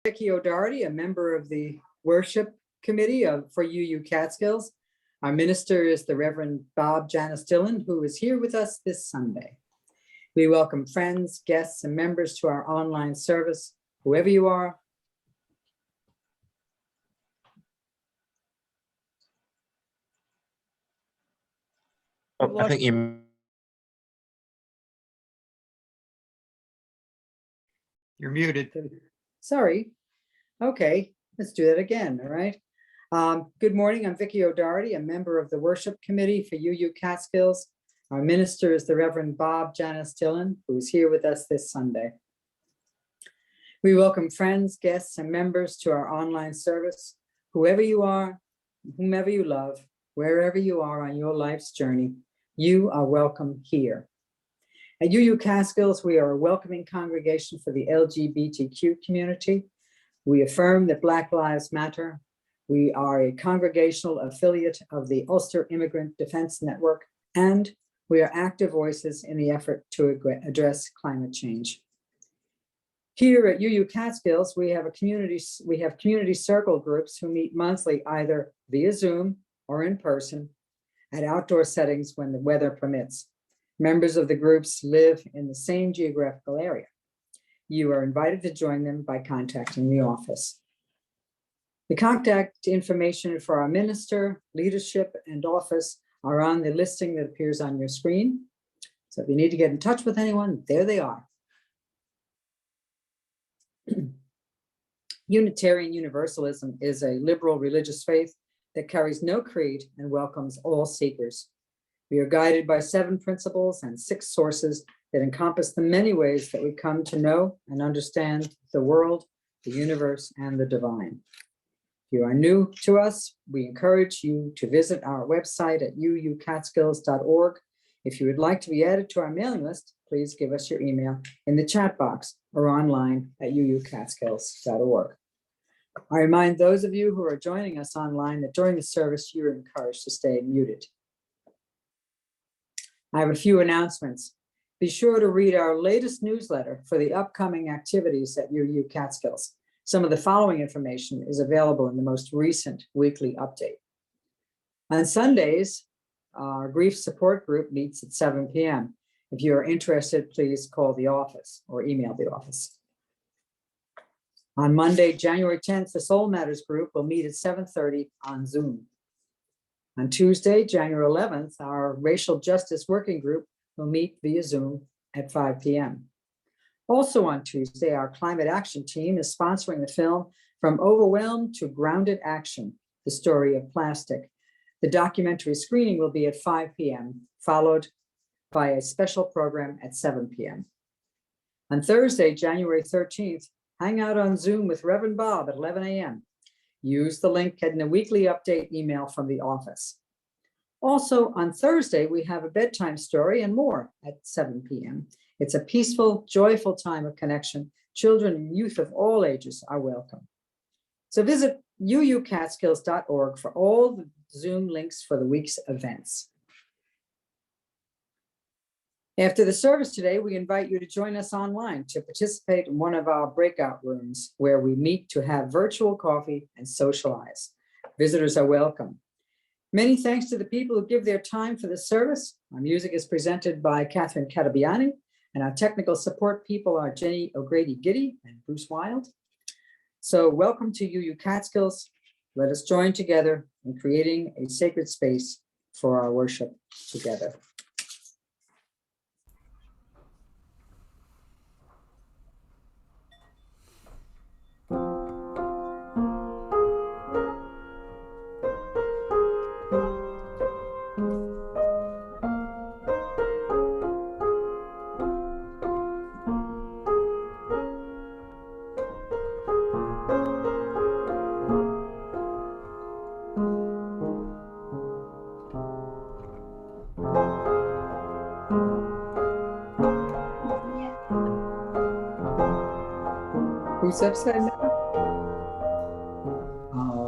Vicky O'Doherty, a member of the worship committee for UU Catskills. Our minister is the Reverend Bob Janis-Dillon, who is here with us this Sunday. We welcome friends, guests, and members to our online service, whoever you are. Oh, I think you're muted. Sorry. Okay, let's do that again, all right? Good morning, I'm Vicky O'Doherty, a member of the worship committee for UU Catskills. Our minister is the Reverend Bob Janis-Dillon, who is here with us this Sunday. We welcome friends, guests, and members to our online service, whoever you are, whomever you love, wherever you are on your life's journey, you are welcome here. At UU Catskills, we are a welcoming congregation for the LGBTQ community. We affirm that Black Lives Matter. We are a congregational affiliate of the Ulster Immigrant Defense Network, and we are active voices in the effort to address climate change. Here at UU Catskills, we have community circle groups who meet monthly either via Zoom or in person at outdoor settings when the weather permits. Members of the groups live in the same geographical area. You are invited to join them by contacting the office. The contact information for our minister, leadership, and office are on the listing that appears on your screen. So if you need to get in touch with anyone, there they are. Unitarian Universalism is a liberal religious faith that carries no creed and welcomes all seekers. We are guided by 7 principles and 6 sources that encompass the many ways that we come to know and understand the world, the universe, and the divine. If you are new to us, we encourage you to visit our website at uucatskills.org. If you would like to be added to our mailing list, please give us your email in the chat box or online at uucatskills.org. I remind those of you who are joining us online that during the service, you're encouraged to stay muted. I have a few announcements. Be sure to read our latest newsletter for the upcoming activities at UU Catskills. Some of the following information is available in the most recent weekly update. On Sundays, our grief support group meets at 7 p.m. If you are interested, please call the office or email the office. On Monday, January 10th, the Soul Matters group will meet at 7:30 on Zoom. On Tuesday, January 11th, our Racial Justice Working Group will meet via Zoom at 5 p.m. Also on Tuesday, our Climate Action Team is sponsoring the film From Overwhelmed to Grounded Action, the story of plastic. The documentary screening will be at 5 p.m., followed by a special program at 7 p.m. On Thursday, January 13th, hang out on Zoom with Reverend Bob at 11 a.m. Use the link in the weekly update email from the office. Also on Thursday, we have a bedtime story and more at 7 p.m. It's a peaceful, joyful time of connection. Children and youth of all ages are welcome. So visit uucatskills.org for all the Zoom links for the week's events. After the service today, we invite you to join us online to participate in one of our breakout rooms where we meet to have virtual coffee and socialize. Visitors are welcome. Many thanks to the people who give their time for this service. Our music is presented by Catherine Catabiani, and our technical support people are Jenny O'Grady-Giddy and Bruce Wild. So welcome to UU Catskills. Let us join together in creating a sacred space for our worship together. Who's upside down? Oh.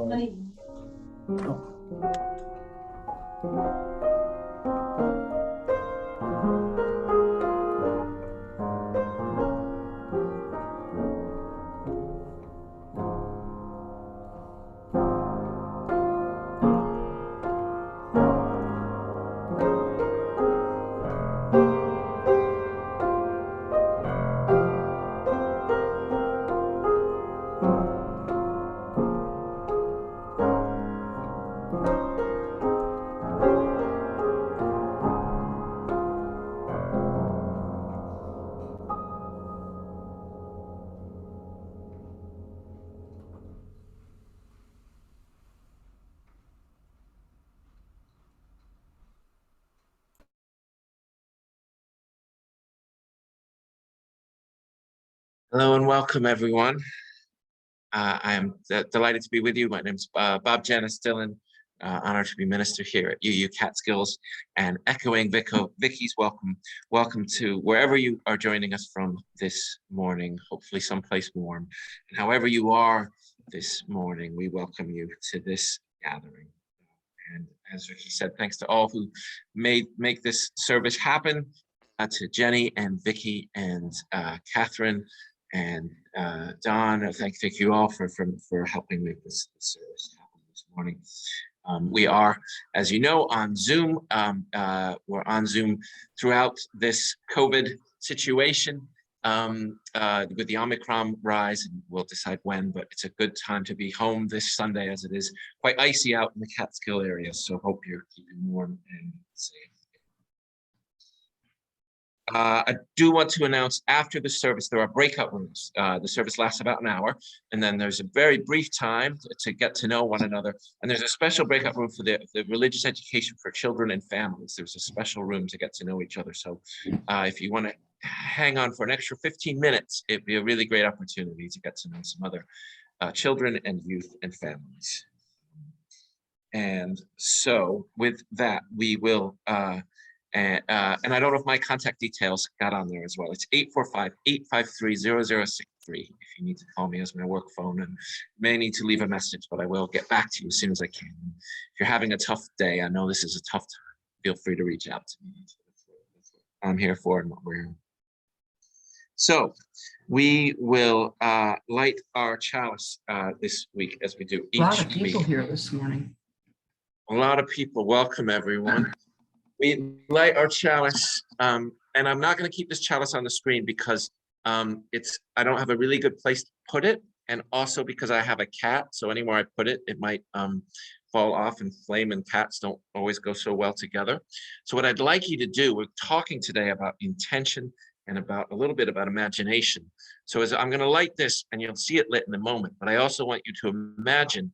Hello and welcome, everyone. I am delighted to be with you. My name's Bob Janis-Dillon. Honored to be minister here at UU Catskills, and echoing Vicky's welcome to wherever you are joining us from this morning, hopefully someplace warm. And however you are this morning, we welcome you to this gathering. And as Vicky said, thanks to all who make this service happen, to Jenny and Vicky and Catherine and Don. Thank you all for helping make this service happen this morning. We are, as you know, on Zoom. We're on Zoom throughout this COVID situation with the Omicron rise, and we'll decide when, but it's a good time to be home this Sunday as it is quite icy out in the Catskill area. So hope you're keeping warm and safe. I do want to announce after the service, there are breakout rooms. The service lasts about an hour, and then there's a very brief time to get to know one another. And there's a special breakout room for the religious education for children and families. There's a special room to get to know each other. So if you want to hang on for an extra 15 minutes, it'd be a really great opportunity to get to know some other children and youth and families. And so with that, we will, and I don't know if my contact details got on there as well. It's 845-853-0063 if you need to call me as my work phone, and may need to leave a message, but I will get back to you as soon as I can. If you're having a tough day, I know this is a tough time, feel free to reach out to me. I'm here for and what we're here. So we will light our chalice this week as we do each week. A lot of people here this morning. A lot of people. Welcome, everyone. We light our chalice, and I'm not going to keep this chalice on the screen because I don't have a really good place to put it, and also because I have a cat, so anywhere I put it, it might fall off, and flame and cats don't always go so well together. So what I'd like you to do, we're talking today about intention and about a little bit about imagination. So as I'm going to light this, and you'll see it lit in a moment, but I also want you to imagine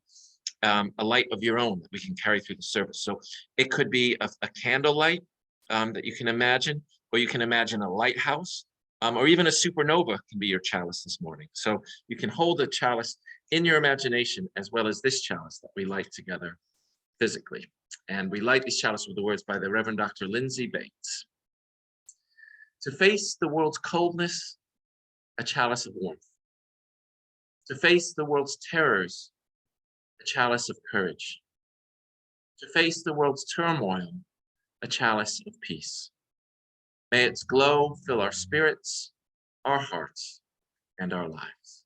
a light of your own that we can carry through the service. So it could be a candle light that you can imagine, or you can imagine a lighthouse, or even a supernova can be your chalice this morning. So you can hold a chalice in your imagination as well as this chalice that we light together physically. And we light this chalice with the words by the Reverend Dr. Lindsay Bates. To face the world's coldness, a chalice of warmth. To face the world's terrors, a chalice of courage. To face the world's turmoil, a chalice of peace. May its glow fill our spirits, our hearts, and our lives.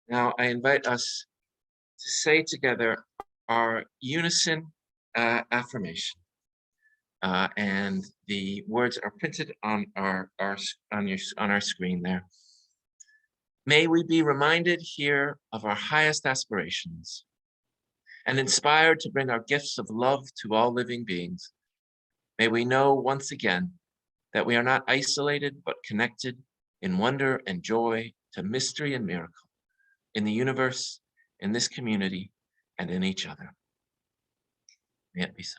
Now I invite us to say together our unison affirmation. And the words are printed on our screen there. May we be reminded here of our highest aspirations and inspired to bring our gifts of love to all living beings. May we know once again that we are not isolated, but connected in wonder and joy to mystery and miracle in the universe, in this community, and in each other. May it be so.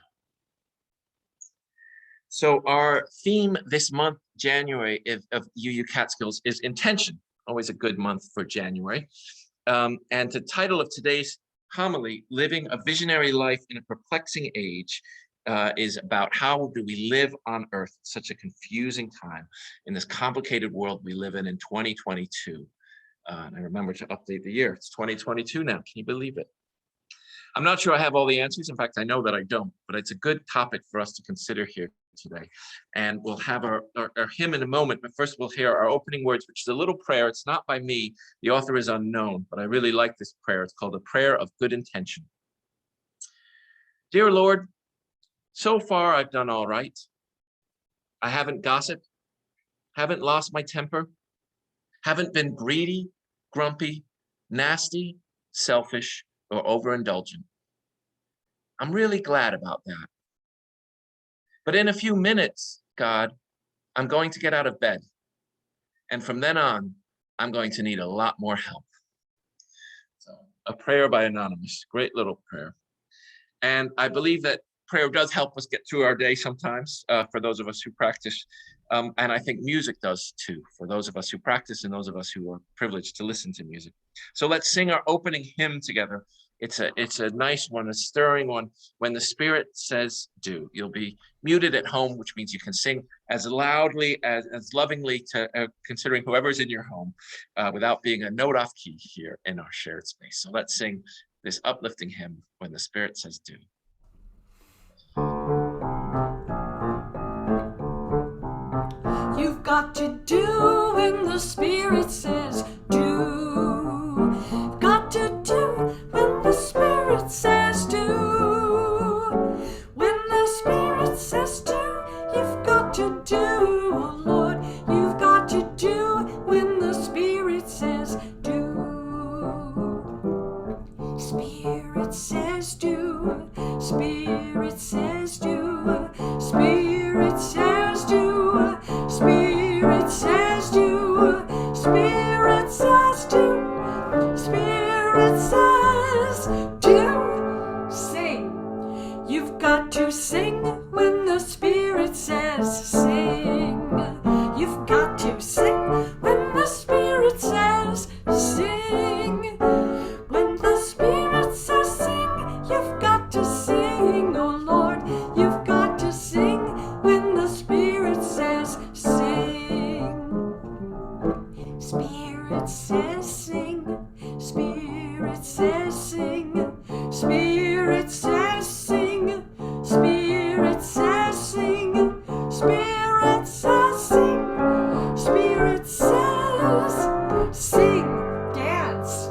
So our theme this month, January, of UU Catskills is intention. Always a good month for January. And the title of today's homily, Living a Visionary Life in a Perplexing Age, is about how do we live on earth at such a confusing time in this complicated world we live in 2022. And I remember to update the year. It's 2022 now. Can you believe it? I'm not sure I have all the answers. In fact, I know that I don't, but it's a good topic for us to consider here today. And we'll have our hymn in a moment, but first we'll hear our opening words, which is a little prayer. It's not by me. The author is unknown, but I really like this prayer. It's called a prayer of good intention. Dear Lord, so far I've done all right. I haven't gossiped, haven't lost my temper, haven't been greedy, grumpy, nasty, selfish, or overindulgent. I'm really glad about that. But in a few minutes, God, I'm going to get out of bed. And from then on, I'm going to need a lot more help. So a prayer by Anonymous, great little prayer. And I believe that prayer does help us get through our day sometimes, for those of us who practice. And I think music does too, for those of us who practice and those of us who are privileged to listen to music. So let's sing our opening hymn together. It's a nice one, a stirring one. When the Spirit says do. You'll be muted at home, which means you can sing as loudly, as lovingly to considering whoever's in your home, without being a note off key here in our shared space. So let's sing this uplifting hymn, When the Spirit Says Do. You've got to do when the Spirit says do. Got to do when the Spirit says do. When the Spirit says do, you've got to do, oh Lord. You've got to do when the Spirit says do. Spirit says do. Spirit says do. Spirit says do. Spirit says do. Spirit says do. Spirit says do. Sing. You've got to sing when the Spirit says sing. You've got to sing when the Spirit says sing. When the Spirit says sing, you've got to sing, oh Lord. You've got to sing when the Spirit says sing. Spirit says sing. Spirit says sing. Spirit says sing. Spirit says sing. Spirit says sing. Spirit says sing. Dance.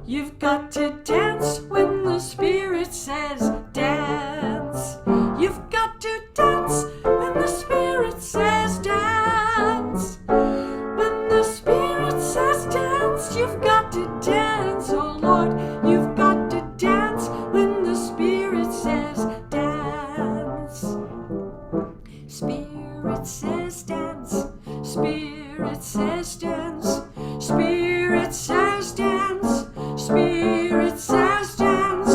You've got to dance when the Spirit says dance. You've got to dance when the Spirit says dance. When the Spirit says dance, you've got to dance, oh Lord. You've got to dance when the Spirit says dance. Spirit says dance. Spirit says dance. Spirit says dance. Spirit says dance.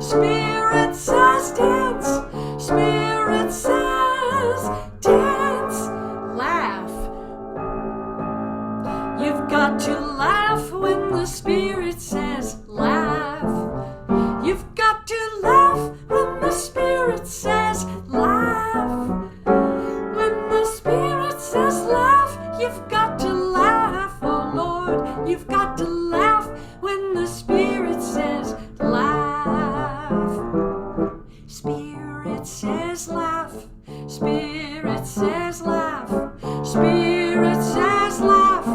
Spirit says dance. Spirit says dance. Laugh. You've got to laugh when the Spirit says laugh. You've got to laugh when the Spirit says laugh. When the Spirit says laugh, you've got to laugh, oh Lord. You've got to laugh when the Spirit says laugh. Spirit says laugh. Spirit says laugh. Spirit says laugh.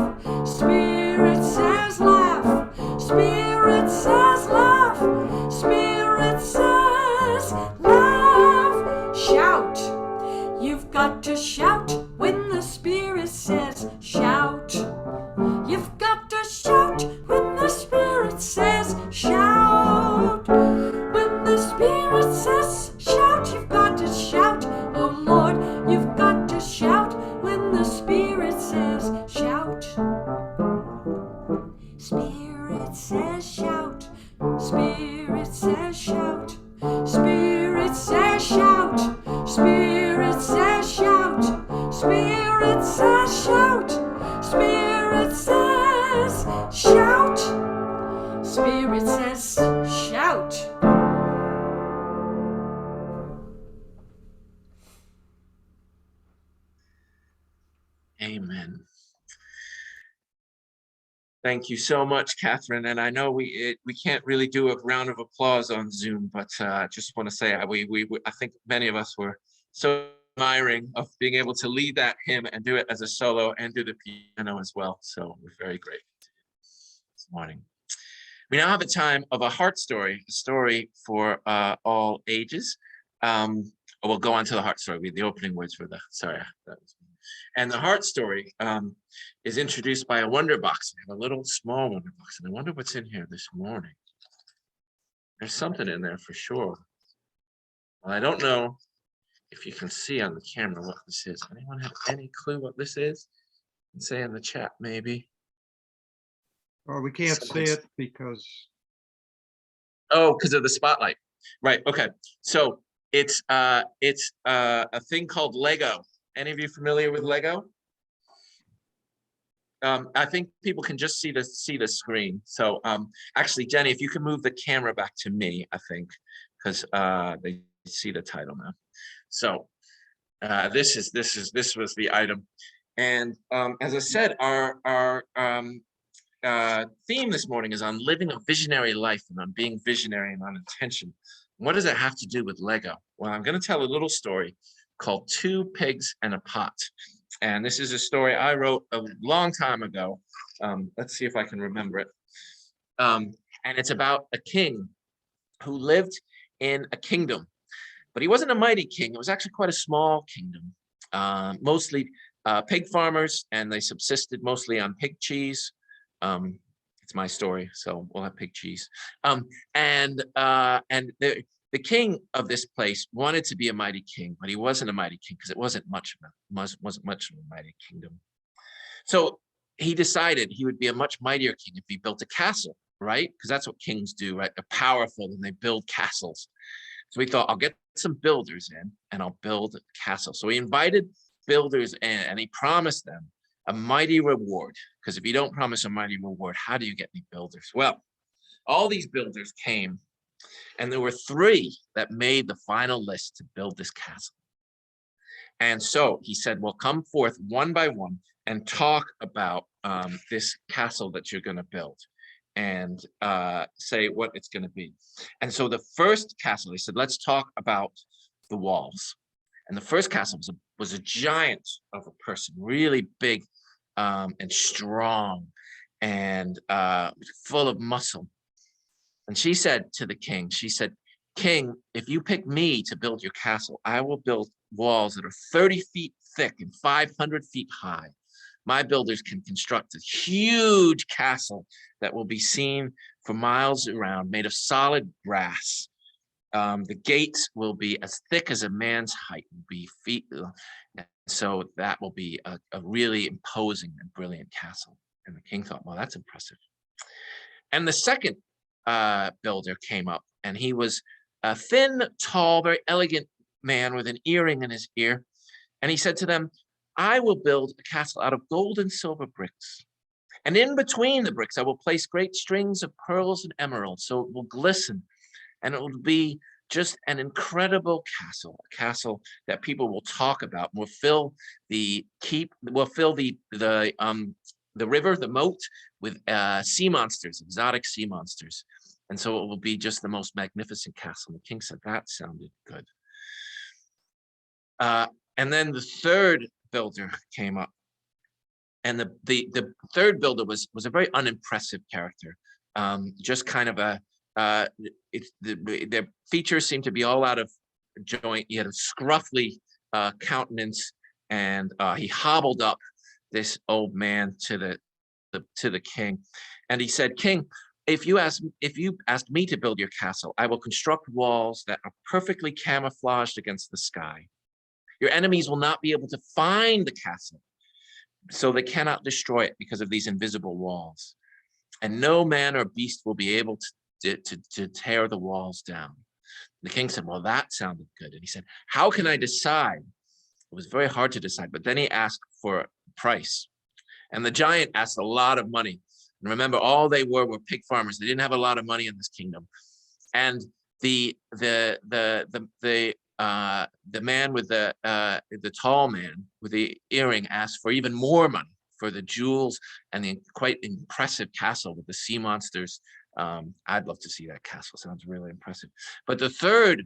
Spirit says laugh. Spirit says laugh. Spirit says laugh. Shout. You've got to shout when the Spirit says shout. You've got to shout when the Spirit says shout. When the Spirit says shout, you've got to shout, oh Lord. You've got to shout when the Spirit says shout. Spirit says shout. Spirit says shout. Spirit says shout. Spirit says shout. Spirit says shout. Spirit says shout. Spirit says shout. Amen. Thank you so much, Catherine. And I know we can't really do a round of applause on Zoom, but I just want to say I think many of us were so admiring of being able to lead that hymn and do it as a solo and do the piano as well. So we're very grateful this morning. We now have a time of a heart story, a story for all ages. We'll go on to the heart story. The opening words for the, sorry. And the heart story is introduced by a wonder box. We have a little small wonder box, and I wonder what's in here this morning. There's something in there for sure. Well, I don't know if you can see on the camera what this is. Anyone have any clue what this is? Say in the chat, maybe. Or we can't see it because Oh, because of the spotlight. Right. Okay. So it's a thing called Lego. Any of you familiar with Lego? I think people can just see the screen. So actually, Jenny, if you can move the camera back to me, I think, because they see the title now. So this was the item, and as I said, our theme this morning is on living a visionary life and on being visionary and on intention. What does it have to do with Lego? Well, I'm going to tell a little story called Two Pigs and a Pot. And this is a story I wrote a long time ago. Let's see if I can remember it. And it's about a king who lived in a kingdom, but he wasn't a mighty king. It was actually quite a small kingdom, mostly pig farmers, and they subsisted mostly on pig cheese. It's my story, so we'll have pig cheese. And the king of this place wanted to be a mighty king, but he wasn't a mighty king because it wasn't much of a mighty kingdom. So he decided he would be a much mightier king if he built a castle, right? Because that's what kings do, right? They're powerful and they build castles. So he thought, I'll get some builders in and I'll build a castle. So he invited builders in and he promised them a mighty reward. Because if you don't promise a mighty reward, how do you get any builders? Well, all these builders came, and there were 3 that made the final list to build this castle. And so he said, well, come forth one by one and talk about this castle that you're going to build and say what it's going to be. And so the first castle, he said, let's talk about the walls. And the first castle was a giant of a person, really big and strong and full of muscle. And she said to the king, she said, King, if you pick me to build your castle, I will build walls that are 30 feet thick and 500 feet high. My builders can construct a huge castle that will be seen for miles around, made of solid brass. The gates will be as thick as a man's height, will be feet. So that will be a really imposing and brilliant castle. And the king thought, well, that's impressive. And the second builder came up, and he was a thin, tall, very elegant man with an earring in his ear. And he said to them, I will build a castle out of gold and silver bricks. And in between the bricks, I will place great strings of pearls and emeralds, so it will glisten. And it will be just an incredible castle, a castle that people will talk about, will fill the river, the moat, with sea monsters, exotic sea monsters. And so it will be just the most magnificent castle. The king said, that sounded good. And then the third builder came up. And the third builder was a very unimpressive character. Just kind of their features seemed to be all out of joint. He had a scruffy countenance, and he hobbled up this old man to the king, and he said, King, if you asked me to build your castle, I will construct walls that are perfectly camouflaged against the sky. Your enemies will not be able to find the castle, so they cannot destroy it because of these invisible walls. And no man or beast will be able to tear the walls down. The king said, well, that sounded good. And he said, how can I decide? It was very hard to decide, but then he asked for a price. And the giant asked a lot of money. And remember, all they were pig farmers. They didn't have a lot of money in this kingdom. And the man with the tall man with the earring asked for even more money for the jewels and the quite impressive castle with the sea monsters. I'd love to see that castle. Sounds really impressive. But the third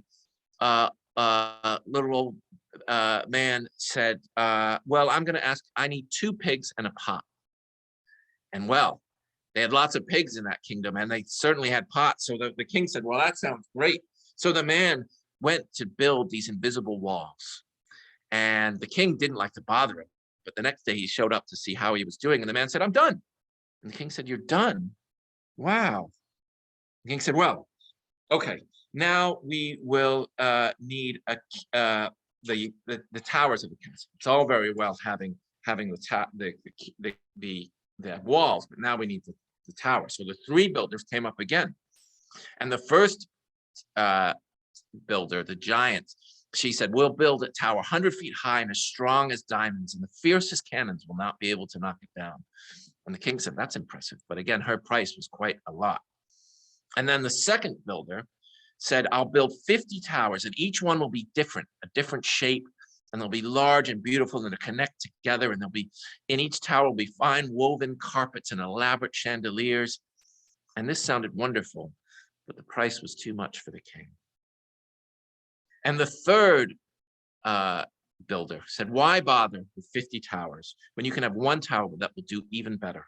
little old man said, well, I'm going to ask, I need 2 pigs and a pot. And well, they had lots of pigs in that kingdom, and they certainly had pots. So the king said, well, that sounds great. So the man went to build these invisible walls, and the king didn't like to bother him. But the next day he showed up to see how he was doing, and the man said, I'm done. And the king said, you're done? Wow. The king said, well, okay, now we will need the towers of the castle. It's all very well having the walls, but now we need the tower. So the three builders came up again, and the first builder, the giant, she said, "We'll build a tower 100 feet high and as strong as diamonds, and the fiercest cannons will not be able to knock it down." And the king said, "That's impressive," but again, her price was quite a lot. And then the second builder said, "I'll build 50 towers, and each one will be different, a different shape, and they'll be large and beautiful, and they'll connect together, and in each tower will be fine woven carpets and elaborate chandeliers." And this sounded wonderful, but the price was too much for the king. And the third builder said, "Why bother with 50 towers when you can have one tower that will do even better?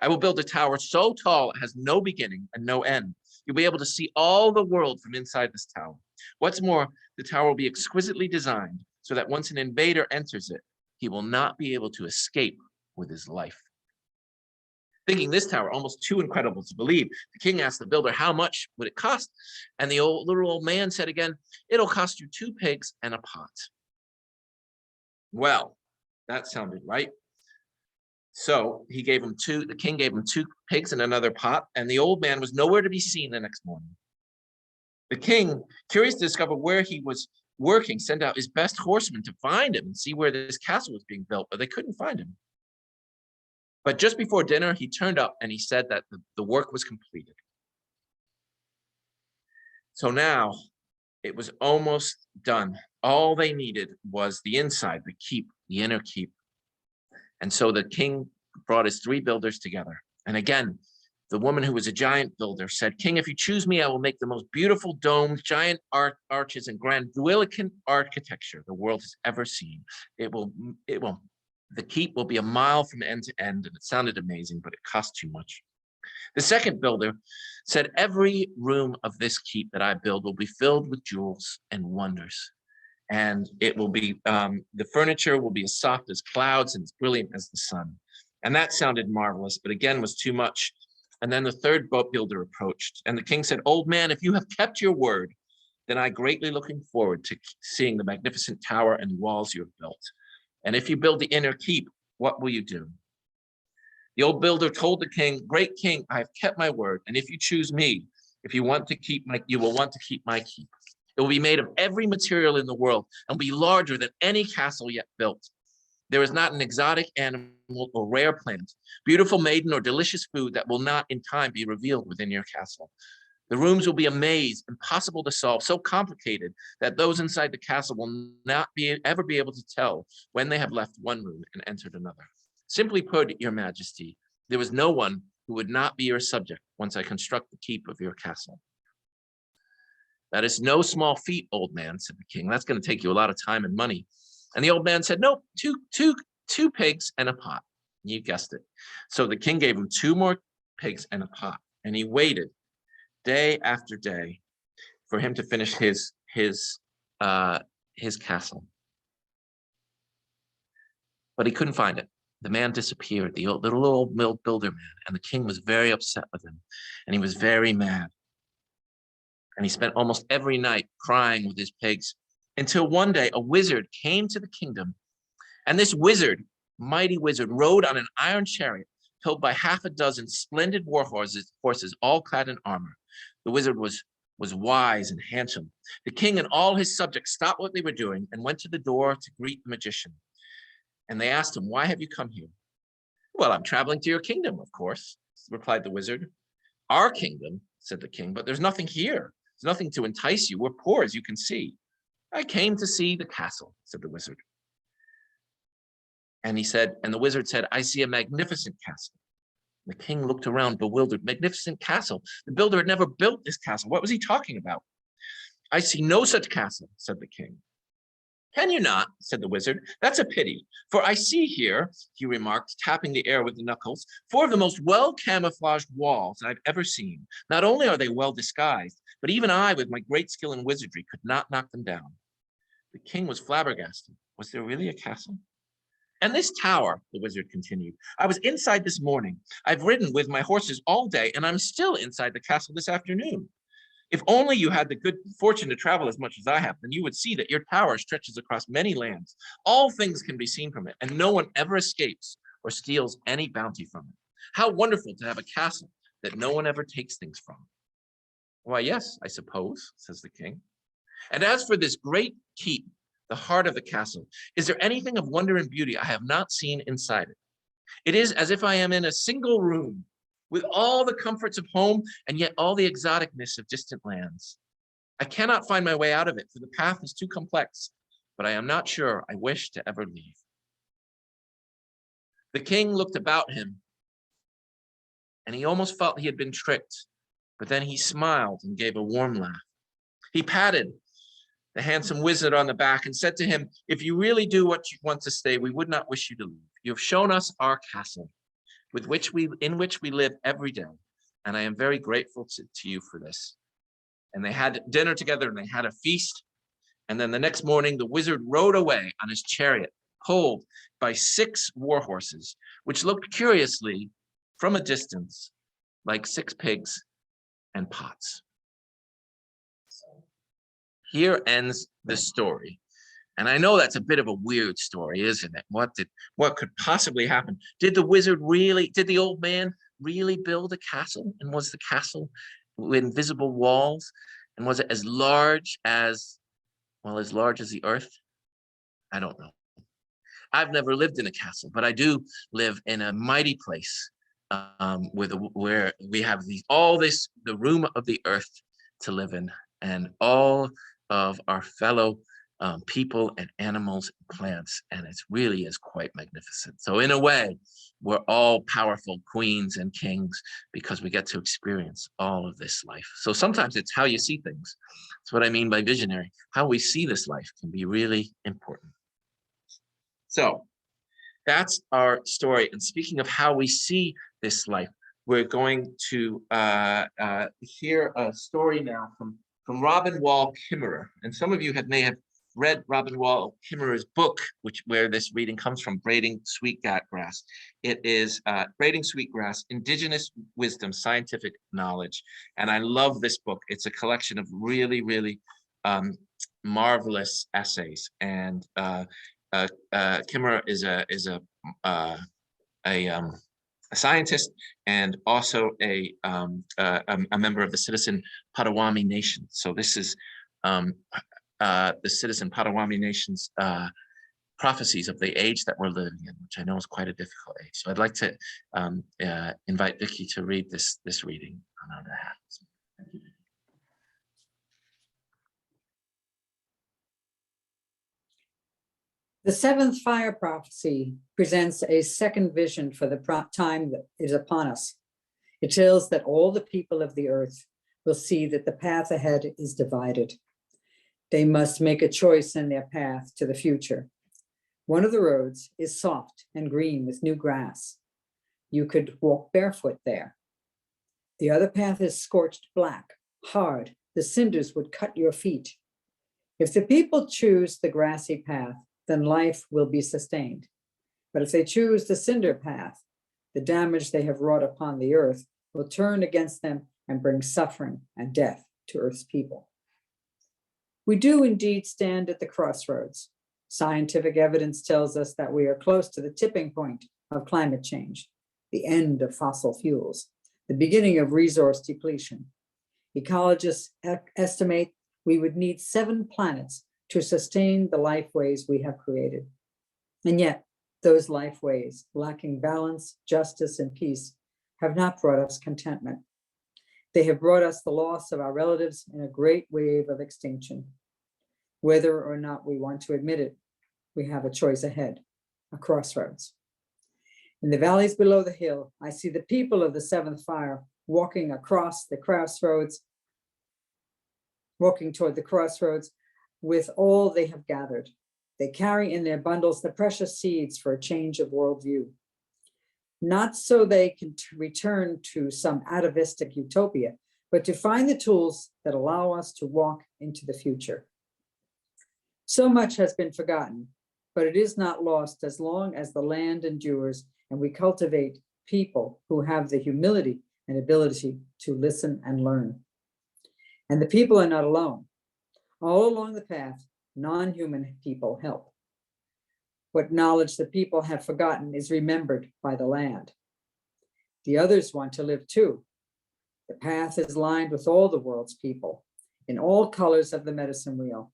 I will build a tower so tall it has no beginning and no end. You'll be able to see all the world from inside this tower. What's more, the tower will be exquisitely designed so that once an invader enters it, he will not be able to escape with his life." Thinking this tower almost too incredible to believe, the king asked the builder, "How much would it cost?" And the little old man said again, "It'll cost you 2 pigs and a pot." Well, that sounded right. So the king gave him 2 pigs and another pot, and the old man was nowhere to be seen the next morning. The king, curious to discover where he was working, sent out his best horsemen to find him and see where this castle was being built, but they couldn't find him. But just before dinner, he turned up and he said that the work was completed. So now it was almost done. All they needed was the inside, the keep, the inner keep. And so the king brought his 3 builders together. And again, the woman who was a giant builder said, "King, if you choose me, I will make the most beautiful domes, giant arches, and grandiloquent architecture the world has ever seen. The keep will be a mile from end to end," and it sounded amazing, but it cost too much. The second builder said, "Every room of this keep that I build will be filled with jewels and wonders. And it will be, the furniture will be as soft as clouds and as brilliant as the sun." And that sounded marvelous, but again was too much. And then the third builder approached, and the king said, "Old man, if you have kept your word, then I greatly looking forward to seeing the magnificent tower and walls you have built. And if you build the inner keep, what will you do?" The old builder told the king, "Great king, I have kept my word. And if you choose me, you will want to keep my keep. It will be made of every material in the world and will be larger than any castle yet built. There is not an exotic animal or rare plant, beautiful maiden or delicious food that will not in time be revealed within your castle. The rooms will be a maze, impossible to solve, so complicated that those inside the castle will not ever be able to tell when they have left one room and entered another. Simply put, your majesty, there is no one who would not be your subject once I construct the keep of your castle." "That is no small feat, old man," said the king. "That's going to take you a lot of time and money." And the old man said, "No, two pigs and a pot." You guessed it. So the king gave him 2 more pigs and a pot, and he waited day after day for him to finish his castle. But he couldn't find it. The man disappeared, the little old builder man, and the king was very upset with him, and he was very mad. And he spent almost every night crying with his pigs, until one day a wizard came to the kingdom, and this mighty wizard, rode on an iron chariot pulled by 6 splendid war horses, all clad in armor. The wizard was wise and handsome. The king and all his subjects stopped what they were doing and went to the door to greet the magician. And they asked him, "Why have you come here?" "Well, I'm traveling to your kingdom, of course," replied the wizard. "Our kingdom," said the king, "but there's nothing here. There's nothing to entice you. We're poor, as you can see." "I came to see the castle," said the wizard. And the wizard said, "I see a magnificent castle." The king looked around bewildered. Magnificent castle? The builder had never built this castle. What was he talking about? "I see no such castle," said the king. "Can you not?" said the wizard. "That's a pity, for I see here," he remarked, tapping the air with the knuckles, "4 of the most well-camouflaged walls I've ever seen. Not only are they well disguised, but even I, with my great skill in wizardry, could not knock them down." The king was flabbergasted. Was there really a castle? "And this tower," the wizard continued, "I was inside this morning. I've ridden with my horses all day, and I'm still inside the castle this afternoon. If only you had the good fortune to travel as much as I have, then you would see that your tower stretches across many lands. All things can be seen from it, and no one ever escapes or steals any bounty from it. How wonderful to have a castle that no one ever takes things from. Why, yes, I suppose, says the king. And as for this great keep, the heart of the castle, is there anything of wonder and beauty I have not seen inside it? It is as if I am in a single room with all the comforts of home and yet all the exoticness of distant lands. I cannot find my way out of it, for the path is too complex, but I am not sure I wish to ever leave. The king looked about him, and he almost felt he had been tricked, but then he smiled and gave a warm laugh. He patted the handsome wizard on the back and said to him, if you really do what you want to stay, we would not wish you to leave. You have shown us our castle, in which we live every day, and I am very grateful to you for this. And they had dinner together and they had a feast. And then the next morning, the wizard rode away on his chariot, pulled by 6 war horses, which looked curiously from a distance like 6 pigs and pots. Here ends the story. And I know that's a bit of a weird story, isn't it? What could possibly happen? Did the old man really build a castle? And was the castle with invisible walls? And was it as large as the earth? I don't know. I've never lived in a castle, but I do live in a mighty place where we have the room of the earth to live in, and all of our fellow people and animals and plants, and it really is quite magnificent. So in a way, we're all powerful queens and kings because we get to experience all of this life. So sometimes it's how you see things. That's what I mean by visionary. How we see this life can be really important. So that's our story. And speaking of how we see this life, we're going to hear a story now from Robin Wall Kimmerer. And some of you may have read Robin Wall Kimmerer's book, where this reading comes from, Braiding Sweetgrass. It is Braiding Sweetgrass, Indigenous Wisdom, Scientific Knowledge. And I love this book. It's a collection of really, really marvelous essays. And Kimmerer is a scientist and also a member of the Citizen Potawatomi Nation. So this is the Citizen Potawatomi Nation's prophecies of the age that we're living in, which I know is quite a difficult age. So I'd like to invite Vicky to read this reading on our behalf. Thank you. The 7th fire prophecy presents a second vision for the time that is upon us. It tells that all the people of the earth will see that the path ahead is divided. They must make a choice in their path to the future. One of the roads is soft and green with new grass. You could walk barefoot there. The other path is scorched black, hard. The cinders would cut your feet. If the people choose the grassy path, then life will be sustained. But if they choose the cinder path, the damage they have wrought upon the earth will turn against them and bring suffering and death to earth's people. We do indeed stand at the crossroads. Scientific evidence tells us that we are close to the tipping point of climate change, the end of fossil fuels, the beginning of resource depletion. Ecologists estimate we would need 7 planets to sustain the lifeways we have created. And yet, those lifeways, lacking balance, justice, and peace, have not brought us contentment. They have brought us the loss of our relatives in a great wave of extinction. Whether or not we want to admit it, we have a choice ahead, a crossroads. In the valleys below the hill, I see the people of the 7th fire walking across the crossroads, walking toward the crossroads with all they have gathered. They carry in their bundles the precious seeds for a change of worldview. Not so they can return to some atavistic utopia, but to find the tools that allow us to walk into the future. So much has been forgotten, but it is not lost as long as the land endures and we cultivate people who have the humility and ability to listen and learn. And the people are not alone. All along the path, non-human people help. What knowledge the people have forgotten is remembered by the land. The others want to live too. The path is lined with all the world's people, in all colors of the medicine wheel,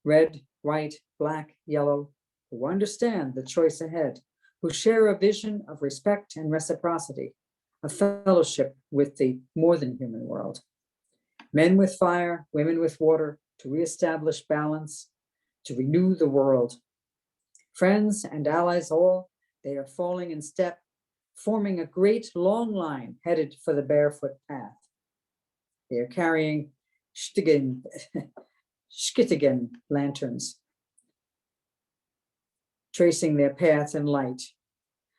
red, white, black, yellow, who understand the choice ahead, who share a vision of respect and reciprocity, a fellowship with the more than human world. Men with fire, women with water, to reestablish balance, to renew the world. Friends and allies all, they are falling in step, forming a great long line headed for the barefoot path. They are carrying Schtigen lanterns, tracing their path in light.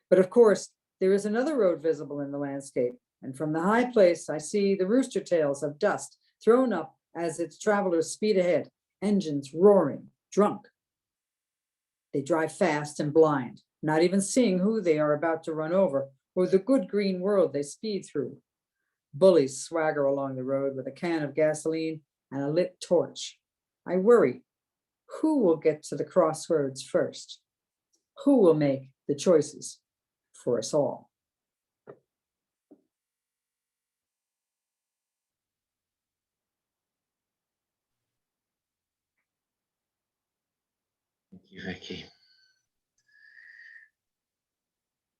But of course, there is another road visible in the landscape, and from the high place, I see the rooster tails of dust thrown up as its travelers speed ahead, engines roaring, drunk. They drive fast and blind, not even seeing who they are about to run over or the good green world they speed through. Bullies swagger along the road with a can of gasoline and a lit torch. I worry, who will get to the crossroads first? Who will make the choices for us all? Thank you, Vicky.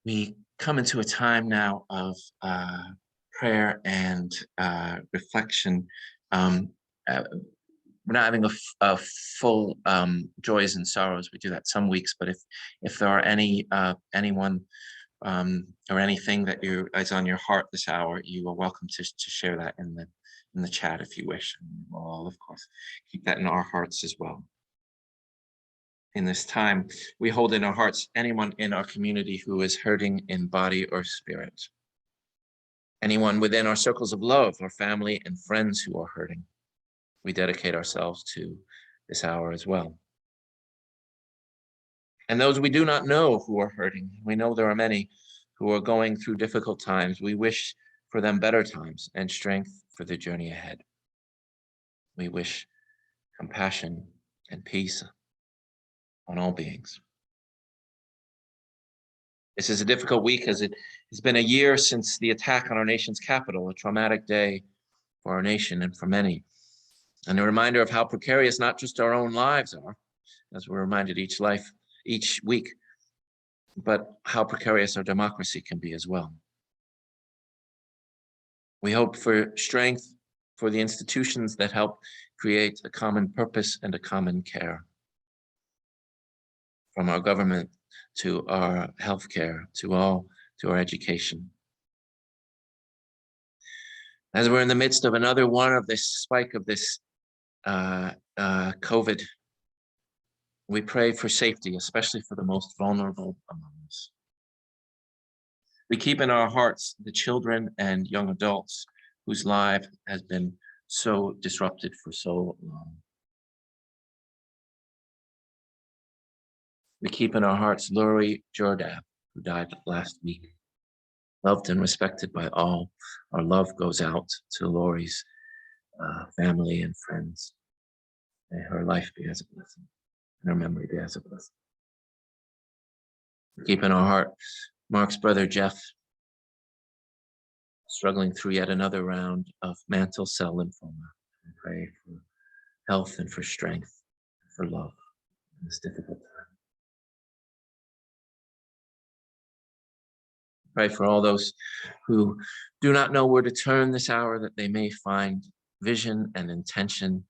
We come into a time now of prayer and reflection. We're not having a full joys and sorrows. We do that some weeks, but if there are anyone or anything that is on your heart this hour, you are welcome to share that in the chat if you wish. And we'll all, of course, keep that in our hearts as well. In this time, we hold in our hearts anyone in our community who is hurting in body or spirit. Anyone within our circles of love, our family and friends who are hurting. We dedicate ourselves to this hour as well. And those we do not know who are hurting. We know there are many who are going through difficult times. We wish for them better times and strength for the journey ahead. We wish compassion and peace on all beings. This is a difficult week as it has been a year since the attack on our nation's capital, a traumatic day for our nation and for many. And a reminder of how precarious not just our own lives are, as we're reminded each week, but how precarious our democracy can be as well. We hope for strength for the institutions that help create a common purpose and a common care. From our government to our healthcare, to our education. As we're in the midst of another one of this spike of this COVID, we pray for safety, especially for the most vulnerable among us. We keep in our hearts the children and young adults whose life has been so disrupted for so long. We keep in our hearts Lori Jordan, who died last week. Loved and respected by all. Our love goes out to Lori's family and friends. May her life be as a blessing, and her memory be as a blessing. We keep in our heart Mark's brother Jeff, struggling through yet another round of mantle cell lymphoma. We pray for health and for strength, and for love in this difficult time. Pray for all those who do not know where to turn this hour, that they may find vision and intention,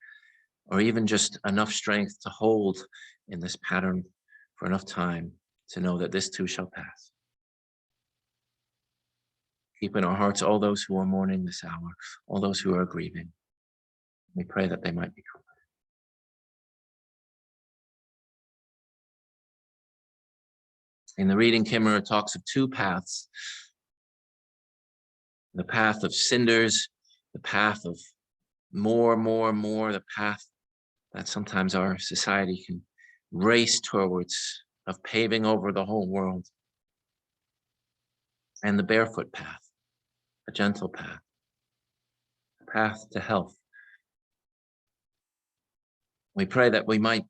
or even just enough strength to hold in this pattern for enough time to know that this too shall pass. Keep in our hearts all those who are mourning this hour, all those who are grieving. We pray that they might be comforted. In the reading, Kimmerer talks of two paths. The path of cinders, the path of more, the path that sometimes our society can race towards, of paving over the whole world. And the barefoot path, a gentle path, a path to health, We pray that we might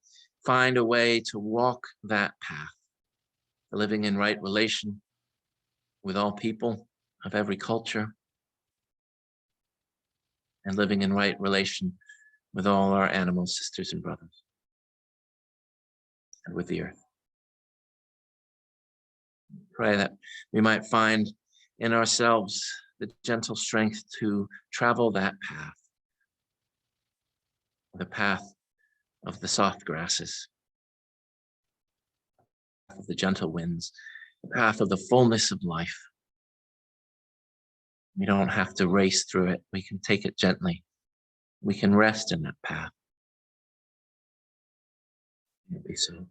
find a way to walk that path, living in right relation with all people of every culture, and living in right relation with all our animal sisters and brothers, and with the earth. Pray that we might find in ourselves the gentle strength to travel that path, the path of the soft grasses, of the gentle winds, the path of the fullness of life. We don't have to race through it. We can take it gently. We can rest in that path. May it be so.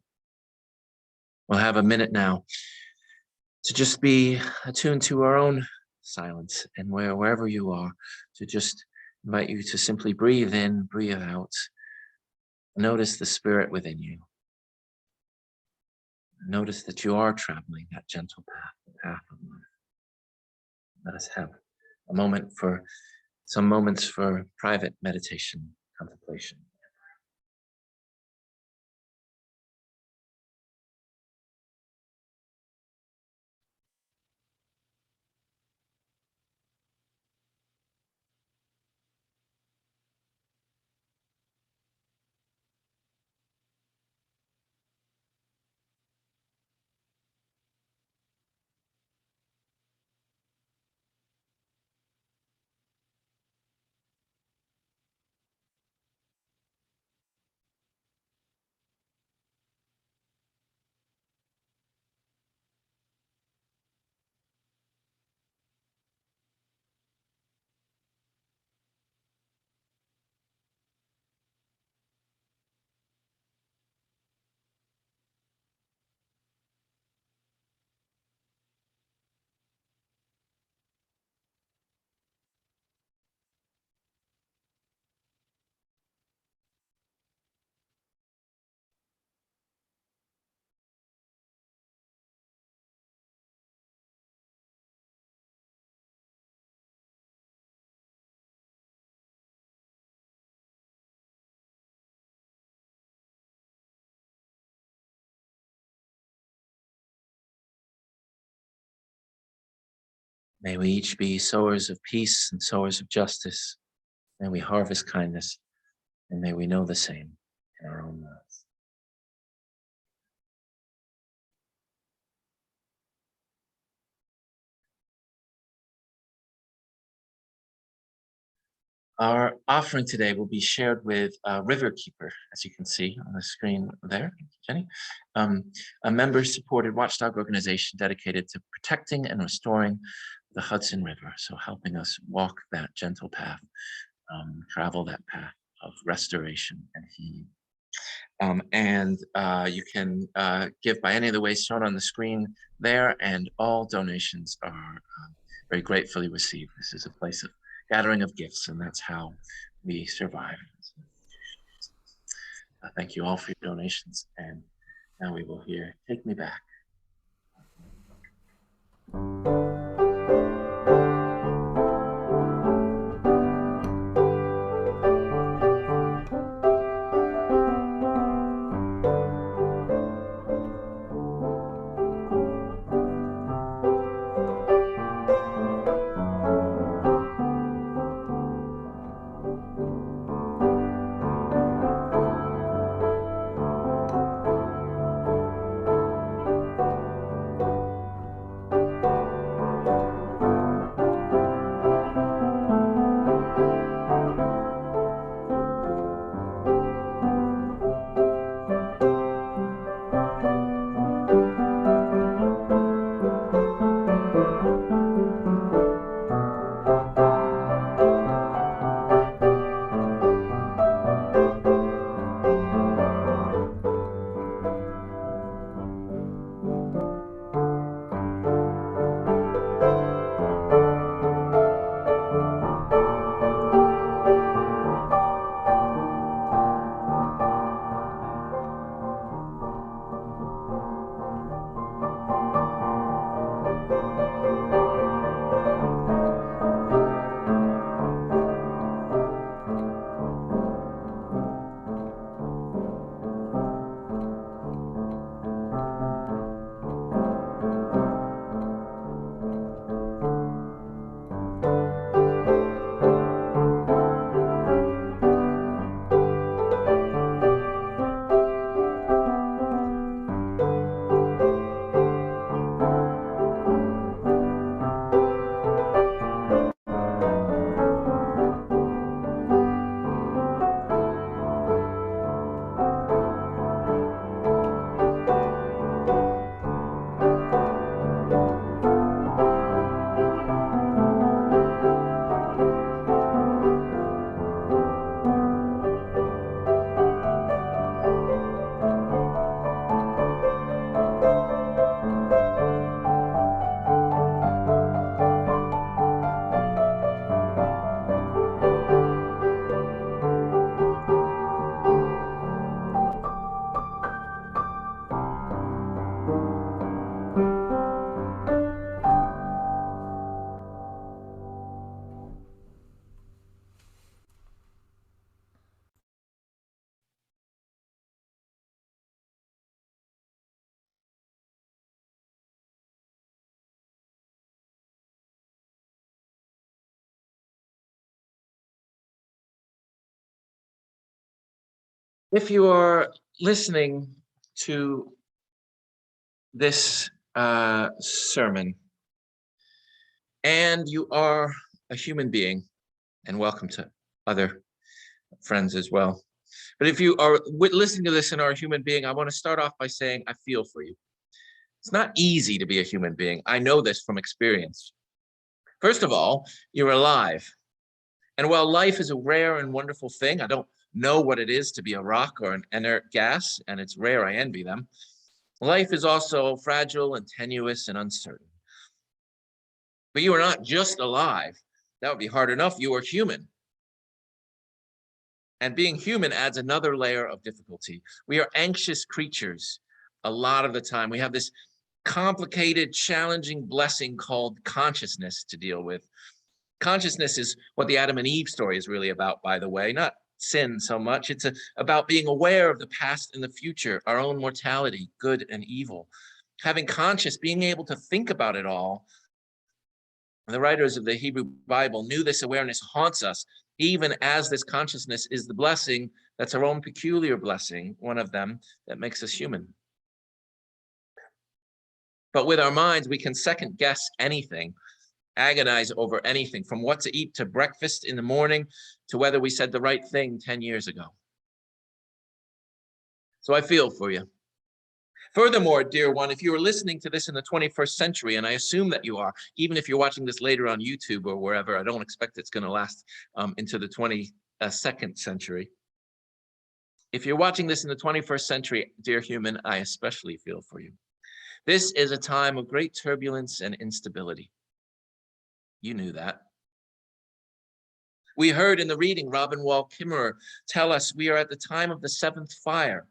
We'll have a minute now to just be attuned to our own silence, and wherever you are, to just invite you to simply breathe in, breathe out. Notice the spirit within you. Notice that you are traveling that gentle path, the path of life. Let us have a moment for some moments for private meditation, contemplation. May we each be sowers of peace and sowers of justice. May we harvest kindness, and may we know the same in our own lives. Our offering today will be shared with River Keeper, as you can see on the screen there, Jenny, a member-supported watchdog organization dedicated to protecting and restoring the Hudson River, so helping us walk that gentle path, travel that path of restoration and healing. You can give by any of the ways shown on the screen there, and all donations are very gratefully received. This is a place of gathering of gifts, and that's how we survive. Thank you all for your donations, and now we will hear Take Me Back. If you are listening to this sermon and you are a human being, and welcome to other friends as well. But if you are listening to this and are a human being, I want to start off by saying I feel for you. It's not easy to be a human being. I know this from experience. First of all, you're alive. And while life is a rare and wonderful thing, I don't know what it is to be a rock or an inert gas, and it's rare, I envy them. Life is also fragile and tenuous and uncertain. But you are not just alive. That would be hard enough. You are human. And being human adds another layer of difficulty. We are anxious creatures a lot of the time. We have this complicated, challenging blessing called consciousness to deal with. Consciousness is what the Adam and Eve story is really about, by the way, not sin so much. It's about being aware of the past and the future, our own mortality, good and evil. Having conscious, being able to think about it all. The writers of the Hebrew Bible knew this awareness haunts us, even as this consciousness is the blessing that's our own peculiar blessing, one of them that makes us human. But with our minds, we can second guess anything, agonize over anything, from what to eat to breakfast in the morning to whether we said the right thing 10 years ago. So I feel for you. Furthermore, dear one, if you are listening to this in the 21st century, and I assume that you are, even if you're watching this later on YouTube or wherever, I don't expect it's going to last into the 22nd century. If you're watching this in the 21st century, dear human, I especially feel for you. This is a time of great turbulence and instability. You knew that. We heard in the reading Robin Wall Kimmerer tell us we are at the time of the seventh fire.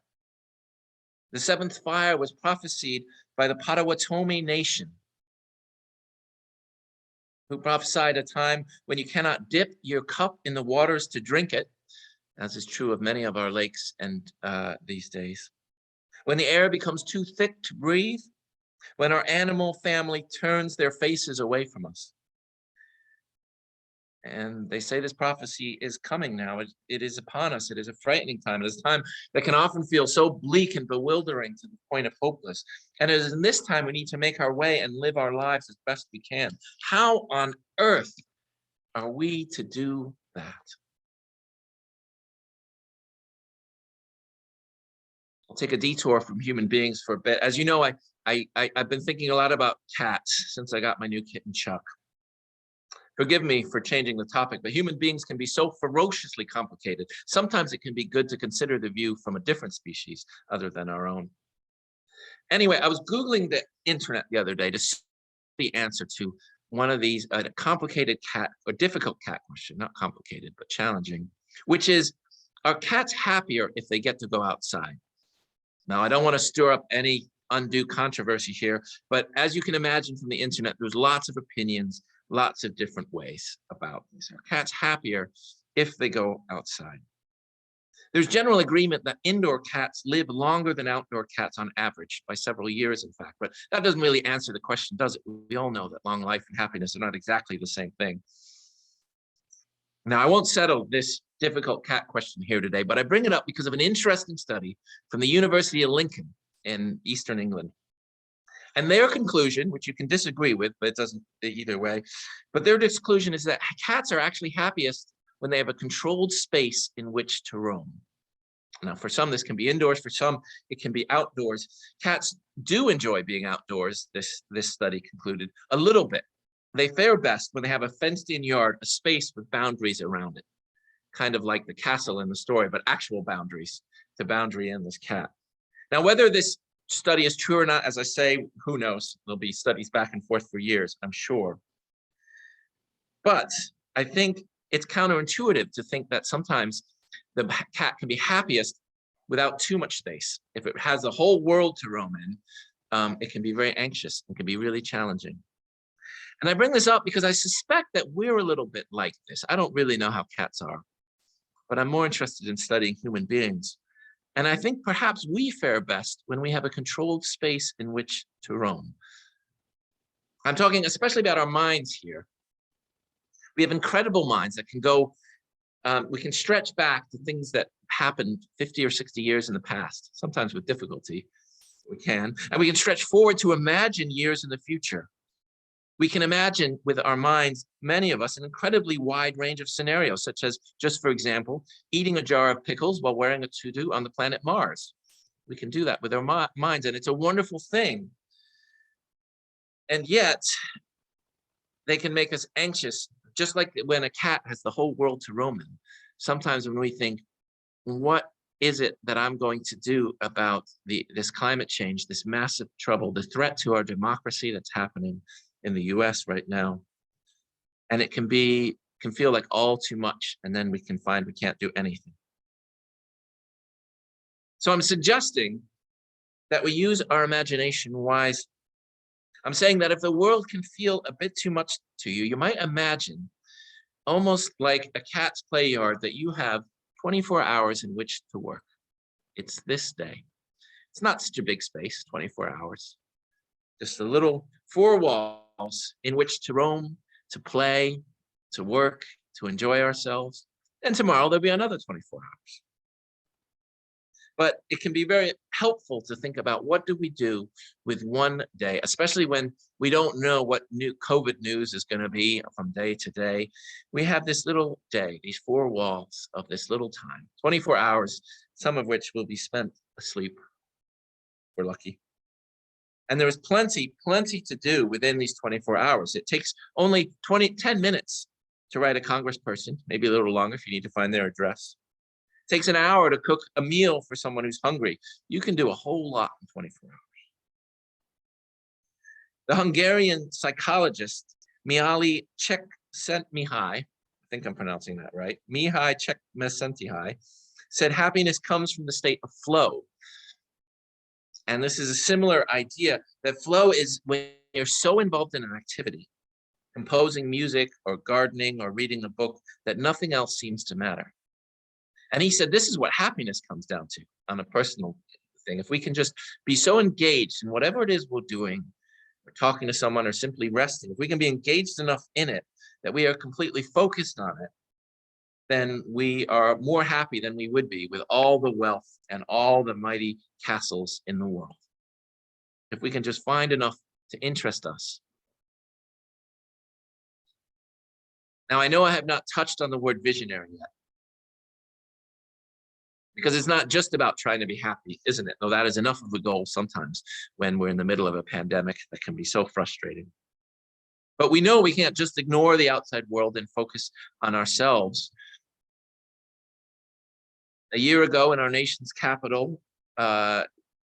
The seventh fire was prophesied by the Potawatomi nation, who prophesied a time when you cannot dip your cup in the waters to drink it, as is true of many of our lakes and these days. When the air becomes too thick to breathe, when our animal family turns their faces away from us. And they say this prophecy is coming now. It is upon us. It is a frightening time. It is a time that can often feel so bleak and bewildering to the point of hopeless. And it is in this time we need to make our way and live our lives as best we can. How on earth are we to do that? I'll take a detour from human beings for a bit. As you know, I've been thinking a lot about cats since I got my new kitten, Chuck. Forgive me for changing the topic, but human beings can be so ferociously complicated. Sometimes it can be good to consider the view from a different species other than our own. Anyway, I was Googling the internet the other day to see the answer to one of these complicated cat or difficult cat question, not complicated, but challenging, which is, are cats happier if they get to go outside? Now, I don't want to stir up any undue controversy here, but as you can imagine from the internet, there's lots of opinions, lots of different ways about this. Are cats happier if they go outside? There's general agreement that indoor cats live longer than outdoor cats on average, by several years, in fact, but that doesn't really answer the question, does it? We all know that long life and happiness are not exactly the same thing. Now, I won't settle this difficult cat question here today, but I bring it up because of an interesting study from the University of Lincoln in Eastern England. And their conclusion, which you can disagree with, but it doesn't either way, but their conclusion is that cats are actually happiest when they have a controlled space in which to roam. Now, for some, this can be indoors. For some, it can be outdoors. Cats do enjoy being outdoors, this study concluded, a little bit. They fare best when they have a fenced-in yard, a space with boundaries around it, kind of like the castle in the story, but actual boundaries to boundary in this cat. Now, whether this study is true or not, as I say, who knows? There'll be studies back and forth for years, I'm sure. But I think it's counterintuitive to think that sometimes the cat can be happiest without too much space. If it has the whole world to roam in, it can be very anxious. It can be really challenging. And I bring this up because I suspect that we're a little bit like this. I don't really know how cats are, but I'm more interested in studying human beings. And I think perhaps we fare best when we have a controlled space in which to roam. I'm talking especially about our minds here. We have incredible minds that can go, we can stretch back to things that happened 50 or 60 years in the past, sometimes with difficulty. We can, and we can stretch forward to imagine years in the future. We can imagine with our minds, many of us, an incredibly wide range of scenarios, such as, just for example, eating a jar of pickles while wearing a tutu on the planet Mars. We can do that with our minds, and it's a wonderful thing. And yet, they can make us anxious, just like when a cat has the whole world to roam in. Sometimes when we think, what is it that I'm going to do about this climate change, this massive trouble, the threat to our democracy that's happening in the US right now? And it can feel like all too much, and then we can find we can't do anything. So I'm suggesting that we use our imagination wisely. I'm saying that if the world can feel a bit too much to you, you might imagine, almost like a cat's play yard, that you have 24 hours in which to work. It's this day. It's not such a big space, 24 hours. Just a little 4 walls in which to roam, to play, to work, to enjoy ourselves. And tomorrow there'll be another 24 hours. But it can be very helpful to think about, what do we do with one day, especially when we don't know what new COVID news is going to be from day to day. We have this little day, these 4 walls of this little time, 24 hours, some of which will be spent asleep. We're lucky. And there is plenty to do within these 24 hours. It takes only 10 minutes to write a congressperson, maybe a little longer if you need to find their address. It takes an hour to cook a meal for someone who's hungry. You can do a whole lot in 24 hours. The Hungarian psychologist Mihaly Csikszentmihalyi, I think I'm pronouncing that right, Mihaly Csikszentmihalyi, said happiness comes from the state of flow. And this is a similar idea, that flow is when you're so involved in an activity, composing music or gardening or reading a book, that nothing else seems to matter. And he said, this is what happiness comes down to on a personal thing. If we can just be so engaged in whatever it is we're doing, or talking to someone, or simply resting, if we can be engaged enough in it that we are completely focused on it, then we are more happy than we would be with all the wealth and all the mighty castles in the world. If we can just find enough to interest us. Now, I know I have not touched on the word visionary yet, because it's not just about trying to be happy, isn't it? Though that is enough of a goal sometimes when we're in the middle of a pandemic that can be so frustrating. But we know we can't just ignore the outside world and focus on ourselves. A year ago in our nation's capital,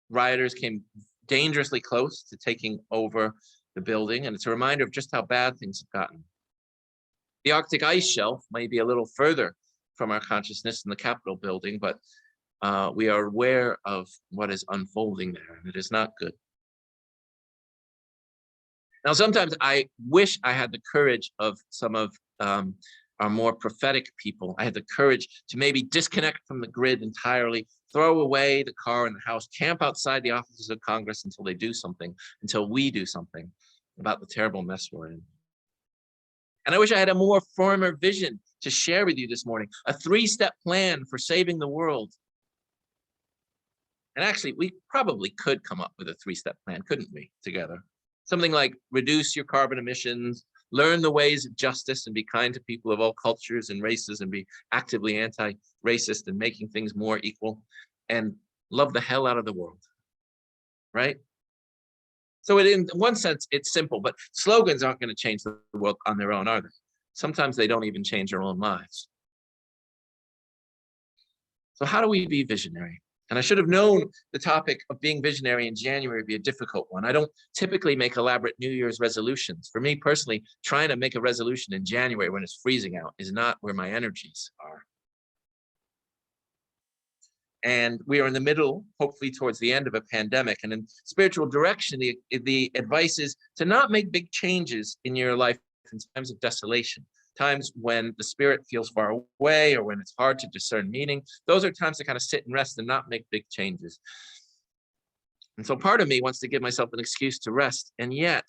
rioters came dangerously close to taking over the building, and it's a reminder of just how bad things have gotten. The Arctic ice shelf may be a little further from our consciousness in the Capitol building, but we are aware of what is unfolding there, and it is not good. Now, sometimes I wish I had the courage of some of our more prophetic people. I had the courage to maybe disconnect from the grid entirely, throw away the car and the house, camp outside the offices of Congress until they do something, until we do something about the terrible mess we're in. And I wish I had a more firmer vision to share with you this morning, a 3-step plan for saving the world. And actually, we probably could come up with a 3-step plan, couldn't we, together? Something like reduce your carbon emissions, learn the ways of justice and be kind to people of all cultures and races, and be actively anti-racist and making things more equal, and love the hell out of the world, right? So in one sense, it's simple, but slogans aren't going to change the world on their own, are they? Sometimes they don't even change our own lives. So how do we be visionary? And I should have known the topic of being visionary in January would be a difficult one. I don't typically make elaborate New Year's resolutions. For me personally, trying to make a resolution in January when it's freezing out is not where my energies are. And we are in the middle, hopefully towards the end of a pandemic. And in spiritual direction, the advice is to not make big changes in your life in times of desolation, times when the spirit feels far away or when it's hard to discern meaning. Those are times to kind of sit and rest and not make big changes. And so part of me wants to give myself an excuse to rest. And yet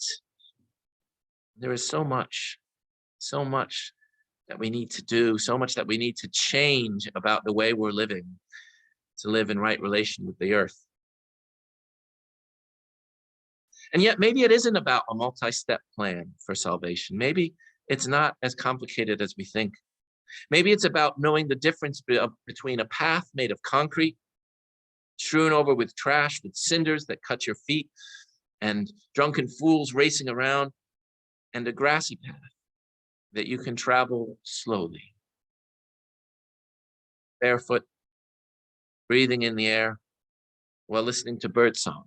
there is so much that we need to do, so much that we need to change about the way we're living, to live in right relation with the earth. And yet maybe it isn't about a multi-step plan for salvation. Maybe it's not as complicated as we think. Maybe it's about knowing the difference between a path made of concrete, strewn over with trash, with cinders that cut your feet, and drunken fools racing around, and a grassy path that you can travel slowly, barefoot, breathing in the air, while listening to birdsong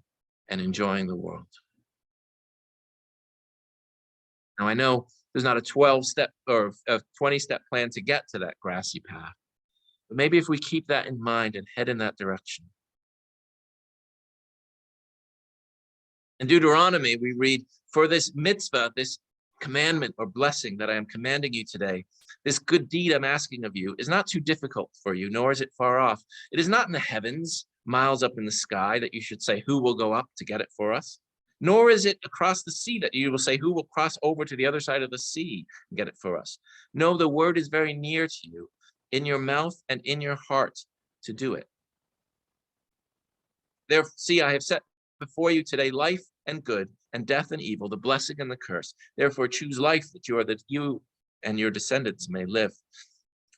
and enjoying the world. Now, I know there's not a 12-step or a 20-step plan to get to that grassy path, but maybe if we keep that in mind and head in that direction. In Deuteronomy, we read, "For this mitzvah, this commandment or blessing that I am commanding you today, this good deed I'm asking of you is not too difficult for you, nor is it far off. It is not in the heavens, miles up in the sky, that you should say, who will go up to get it for us? Nor is it across the sea that you will say, who will cross over to the other side of the sea and get it for us? No, the word is very near to you, in your mouth and in your heart to do it. Therefore, see, I have set before you today life and good, and death and evil, the blessing and the curse. Therefore, choose life that you and your descendants may live."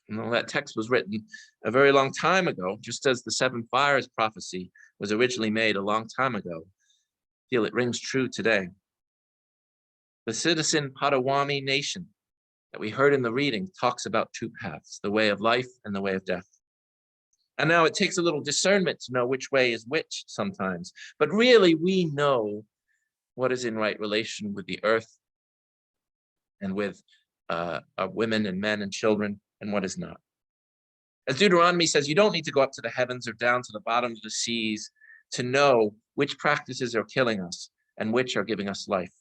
You know, that text was written a very long time ago, just as the seven fires prophecy was originally made a long time ago. I feel it rings true today. The citizen Potawatomi nation that we heard in the reading talks about two paths, the way of life and the way of death. And now it takes a little discernment to know which way is which sometimes, but really we know what is in right relation with the earth and with our women and men and children, and what is not. As Deuteronomy says, you don't need to go up to the heavens or down to the bottom of the seas to know which practices are killing us and which are giving us life.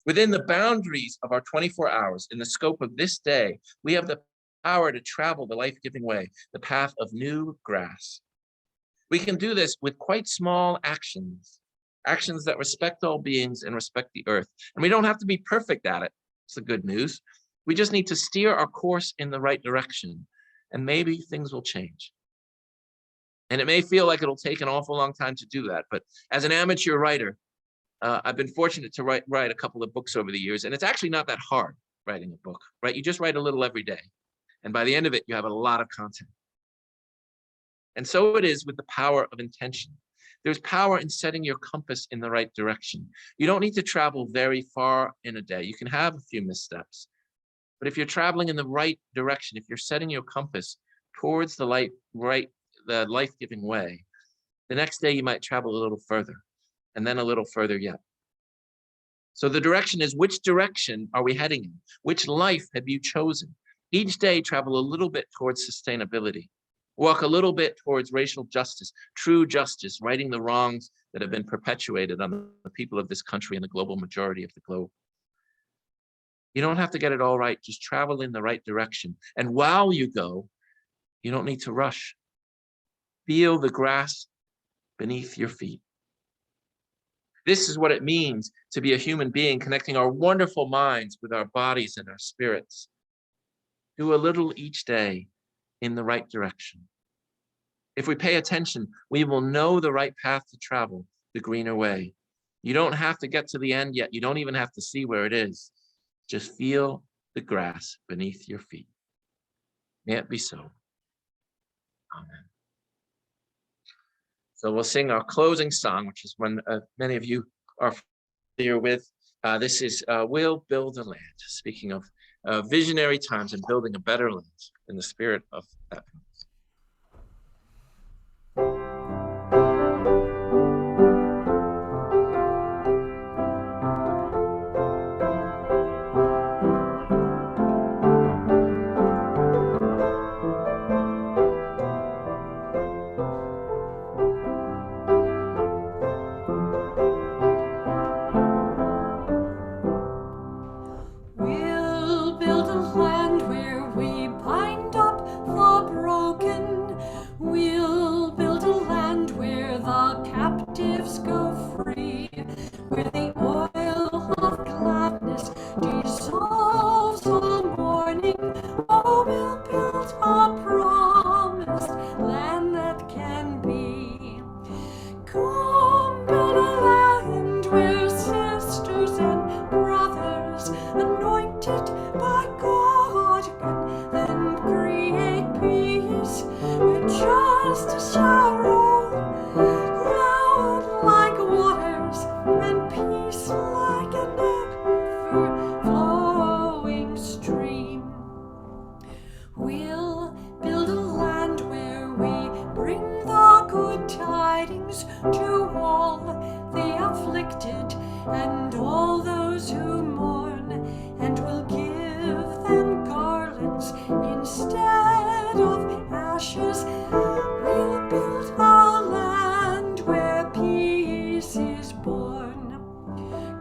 Within the boundaries of our 24 hours, in the scope of this day, we have the power to travel the life-giving way, the path of new grass. We can do this with quite small actions, actions that respect all beings and respect the earth. And we don't have to be perfect at it. It's the good news. We just need to steer our course in the right direction, and maybe things will change. And it may feel like it'll take an awful long time to do that, but as an amateur writer, I've been fortunate to write a couple of books over the years, and it's actually not that hard writing a book, right? You just write a little every day, and by the end of it, you have a lot of content. And so it is with the power of intention. There's power in setting your compass in the right direction. You don't need to travel very far in a day. You can have a few missteps, but if you're traveling in the right direction, if you're setting your compass towards the life-giving way, the next day you might travel a little further, and then a little further yet. So the direction is, which direction are we heading in? Which life have you chosen? Each day, travel a little bit towards sustainability. Walk a little bit towards racial justice, true justice, righting the wrongs that have been perpetuated on the people of this country and the global majority of the globe. You don't have to get it all right, just travel in the right direction. And while you go, you don't need to rush. Feel the grass beneath your feet. This is what it means to be a human being, connecting our wonderful minds with our bodies and our spirits. Do a little each day in the right direction. If we pay attention, we will know the right path to travel, the greener way. You don't have to get to the end yet. You don't even have to see where it is. Just feel the grass beneath your feet. May it be so. Amen. So we'll sing our closing song, which is one many of you are familiar with. This is We'll Build a Land, speaking of visionary times and building a better land in the spirit of that. We'll build a land where we bind up the broken anointed by God, can then create peace where justice shall roll down like waters and peace like an ever-flowing stream. We'll build a land where we bring the good tidings to all the afflicted and all those who mourn, and we'll give them garlands instead of ashes. We'll build a land where peace is born.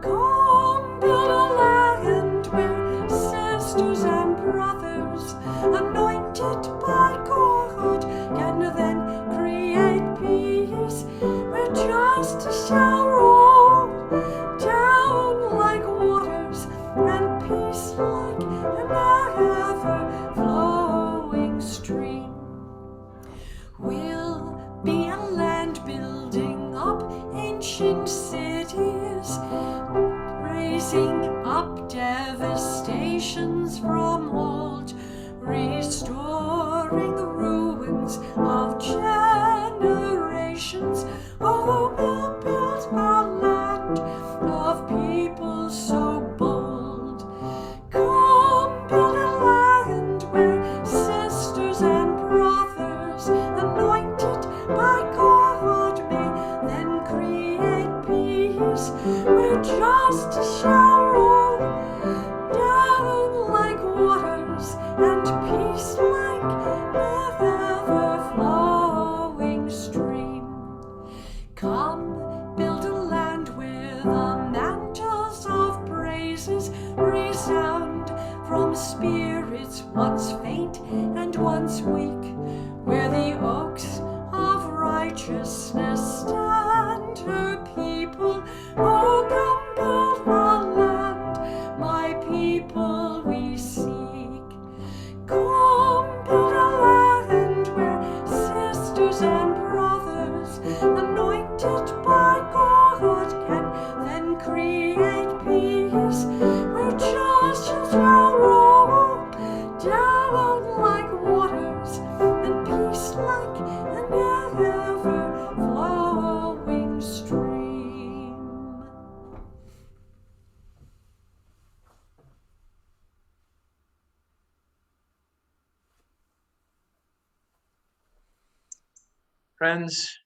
Come, build a land where sisters and brothers, anointed by God, can then create peace where justice shall roll down like waters and peace like an ever-flowing stream. We'll be a land building up ancient cities, raising up devastations from old, restoring the ruins of generations. Oh, we'll build a land of people so bold. Come, build a land where sisters and brothers, anointed by God, may then create peace where justice shall roll down like waters and peace like an ever-flowing stream. Come, build a land where the mantles of praises resound from spirits once faint and once weak, where the oaks of righteousness stand her people. Oh, come build the land, my people we seek. Come build a land where sisters and brothers, anointed by God, can then create peace where justice shall roll down like waters and peace like an ever-flowing stream. Friends,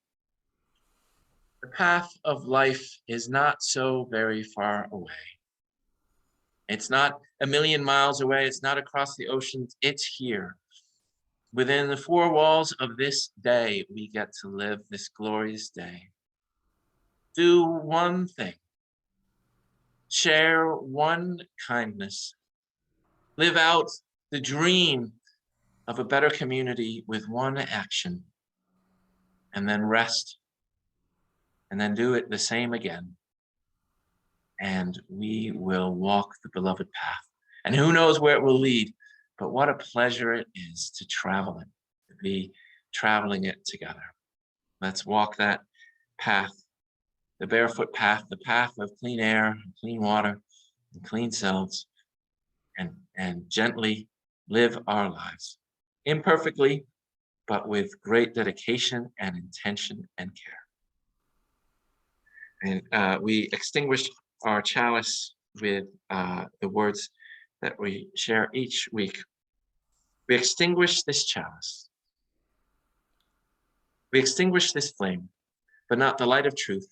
the path of life is not so very far away. It's not a million miles away. It's not across the oceans. It's here. Within the four walls of this day, we get to live this glorious day. Do one thing. Share one kindness. Live out the dream of a better community with one action. And then rest. And then do it the same again. And we will walk the beloved path. And who knows where it will lead, but what a pleasure it is to travel it, to be traveling it together. Let's walk that path, the barefoot path, the path of clean air, clean water, and clean selves, and gently live our lives, imperfectly, but with great dedication and intention and care. And we extinguish our chalice with the words that we share each week. We extinguish this chalice. We extinguish this flame, but not the light of truth,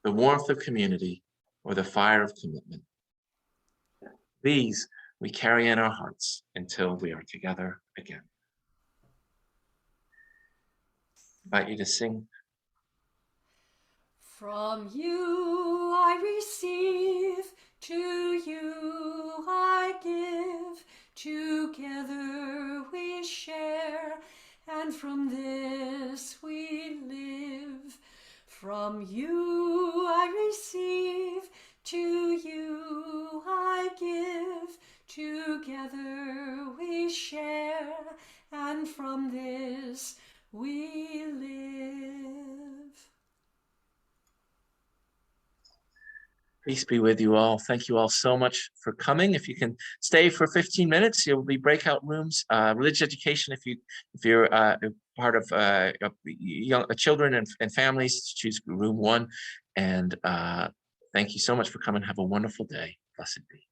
the warmth of community, or the fire of commitment. These we carry in our hearts until we are together again. I invite you to sing. From you I receive, to you I give, together we share, and from this we live. From you I receive, to you I give, together we share, and from this we live. Peace be with you all. Thank you all so much for coming. If you can stay for 15 minutes, there will be breakout rooms, religious education. If you're part of young children and families, choose room 1. And thank you so much for coming. Have a wonderful day. Blessed be.